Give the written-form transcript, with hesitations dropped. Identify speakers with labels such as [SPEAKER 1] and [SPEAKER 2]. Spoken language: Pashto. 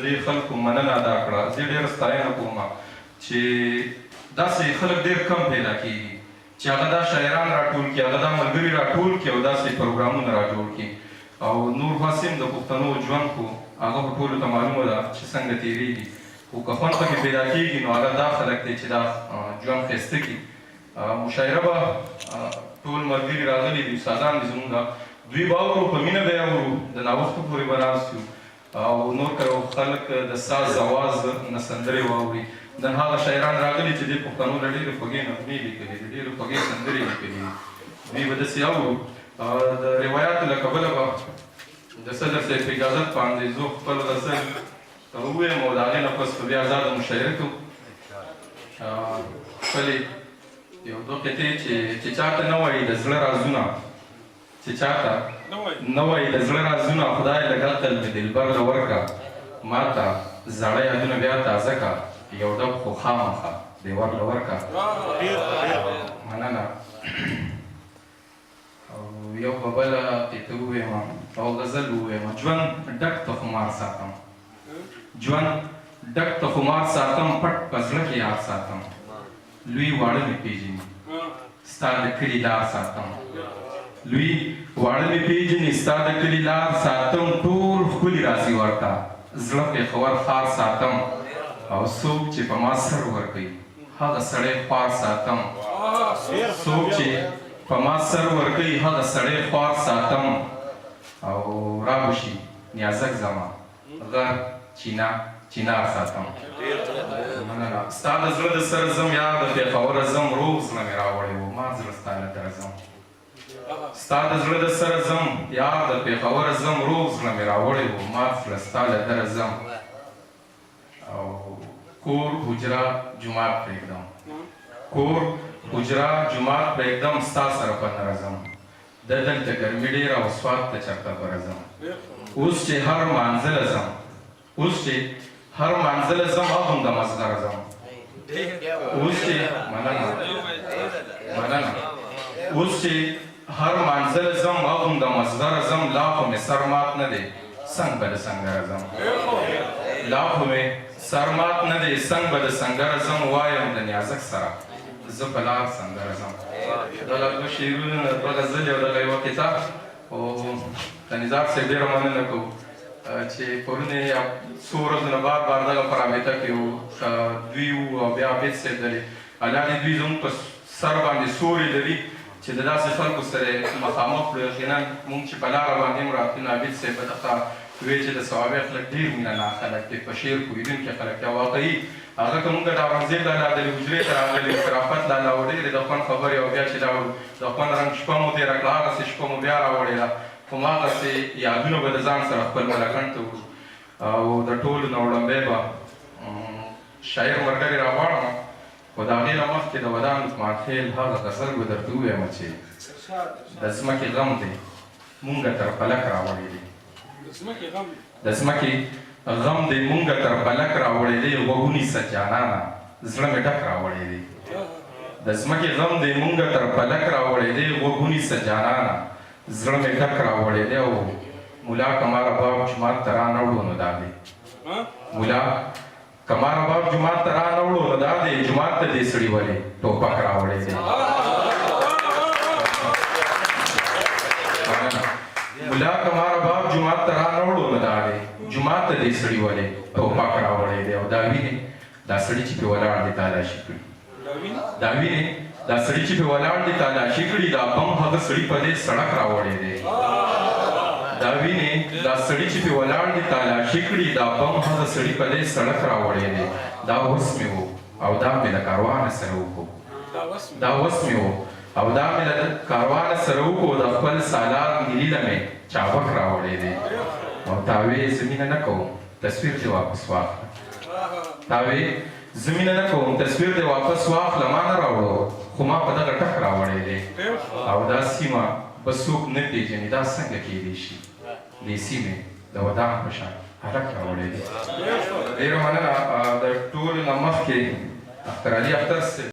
[SPEAKER 1] د دې خلکو مننه ادا کړه. زه ډېره ستاینه کوم چې داسې خلک ډېر کم پیدا کېږي چې هغه دا شاعران راټول کړي، هغه دا ملګري راټول کړي او داسې پروګرامونه راجوړ کړي. او نور خاص هم د پښتنو ژوند خو هغه خو ټولو ته معلومه ده چې څنګه تېرېږي، خو که خوند پکې پیدا کېږي نو هغه دا خلک دی چې دا ژوند ښایسته کړي. مشاعره به ټول ملګري راغلي دي، استادان دي زموږ، دوی به اورو، په مینه به یې اورو، د ناوخته پورې به ناست یو او نور که خلک د ساز اواز نه سندرې واوري. نن هغه شاعران راغلي چې دوی پښتنو له ډېرې خوږې نغمې لیکلي دي، ډېرې خوږې سندرې لیکلي دي. دوی به داسې اورو. د روایاتو له کبله به د صدر صاحب په اجازت باندې زه خپل غزل ووایم او د هغې نه پس به بیا ازاده مشاعره کوو. خپلې یو دوه قطعې چې چاته نه وایي د زړه رازونه، چې چاته نه وایي د زړه رازونه، خدای لږ عقل مې دلبر له ورکړه، ما ته زاړه یادونه بیا تازه کړه، یو ډب خو خامخا دیوار له ورکړه. مننه. او یو به بله قطعه ووایم او غزل ووایم. ژوند ډک ته خمار ساتم، ژوند ډک ته خمار ساتم، پټ په زړه کې یار ساتم، لوی واړه مې پېژني ستا د کلي لار ساتم، لوی واړه مې پېژني ستا د کلي لار ساتم، ټول ښکلي راځي ورته زړه پېښور ښار ساتم، او څوک چې په ما سر ورکوي هغه سړی خوار ساتم، څوک چې په ما سر ورکوي هغه سړی خوار ساتم، او رابشي نیازک زما غر چینار ساتم. ستا د زړه د سره ځم یار د پېښوره ځم، روغ زړه مې راوړی و ما زړه ستا له دره ځم، ستا د زړه د سره ځم یار د پېښوره ځم، روغ زړه مې راوړی و ما زړه ستا له دره ځم، او کور حجره جومات پرېږدم، کور حجره جومات پرېږدم، ستا سره به نه راځم، دلته ګرمي ډېره او سوات ته چېرته به راځم، اوس چې هر مانځله ځم، اوس چې هر مانځله ځم اخم د مازدیګر ځم، اوس چې مننه اوس چې هر مانځله ځم اخم د مازدیګر ځم، لا خو مې سر مات نه دی څنګ به د سنګره ځم، لا خو مې سر مات نه دی څنګ به د سنګره ځم، وایم د نیازک سره زه په لار سندره ځم. دغه دوه شعرونه، دوه غزلې او دغه یوه قطعه. او د نظار صاحب ډېره مننه کوو چې پرون یې څو ورځو نه بار بار دغه په رابطه کې وو، دوی وو او بیا عابد صاحب دلې الله دې دوی زموږ په سر باندې سوري لري چې د داسې خلکو سره مخامخ کړو. یقینا مونږ چې په لاره باندې هم راتلو عابد صاحب به دغه وی چې د صحابه خلک ډېر مینه ناک خلک دي، په شعر پوهېدونکي خلک دي، او واقعي هغه که مونږ د اورنګزېب لالا د حجرې ته راغلي شرافت لالا و ډېرې د خوند خبرې، او بیا چې دا د خوند رنګ شپه مو تېره کړه هغسې شپه مو بیا راوړې ده، هماغسې یادونه به د ځان سره خپل ملکنډ ته وړو. او د ټولو نه وړاندې به شاعر ملګري راغواړم، خو د هغې نه مخکې د ودان عثمان خیل هغه غزل به درته ووایم چې د ځمکې غم دی مونږه تر فلک راوړی دی، د ځمکې غم دی مونږه تر فلک راوړی دی، غوږونی سه جانانه زړه مې ډک راوړی دی، د ځمکې غم دی مونږه تر فلک راوړی دی، غوږونی سه جانانه زړه مې ډک راوړی دی، او ملا کمار باب جومات ته رانه نو دا دی، ملا کمار باب جومات ته رانه نو دا دی، جومات ته دې سړي ولې ټوپک راوړی دی، ملا کمار باب جومات ته رانه نو دا دی، جومات ته دې سړي ولې ټوپک راوړی دی، او دا وینې دا سړي چې پرې ولاړ دی تالاشي کړي، دا وینې دا سړي چې پرې ولاړ دی تالاشي کړي، دا بم هغه سړي په دې سړک راوړی دی، دا وینې دا سړي چې پرې ولاړ دی تالاشي کړي، دا بم هغه سړي په دې سړک راوړی دی، دا وس مې و او دا مې له کاروانه سره وکړو، دا وس مې و او دا مې له کاروانه سره وکړو، د خپل سالار نیلي له مې چابک راوړی دی، او تا وې زه مینه نه کوم تصویر دې واپس واخله، تا وې زه مینه نه کوم تصویر دې واپس واخله، ما نه راوړو خو ما په دغه ټک راوړی دی، او دا سیمه به څوک نه پېژني، دا څنګه کېدی شي دې سیمې د ودان په شان هلک راوړی دی. ډېره مننه. د ټولو نه مخکې اختر علي اختر صاحب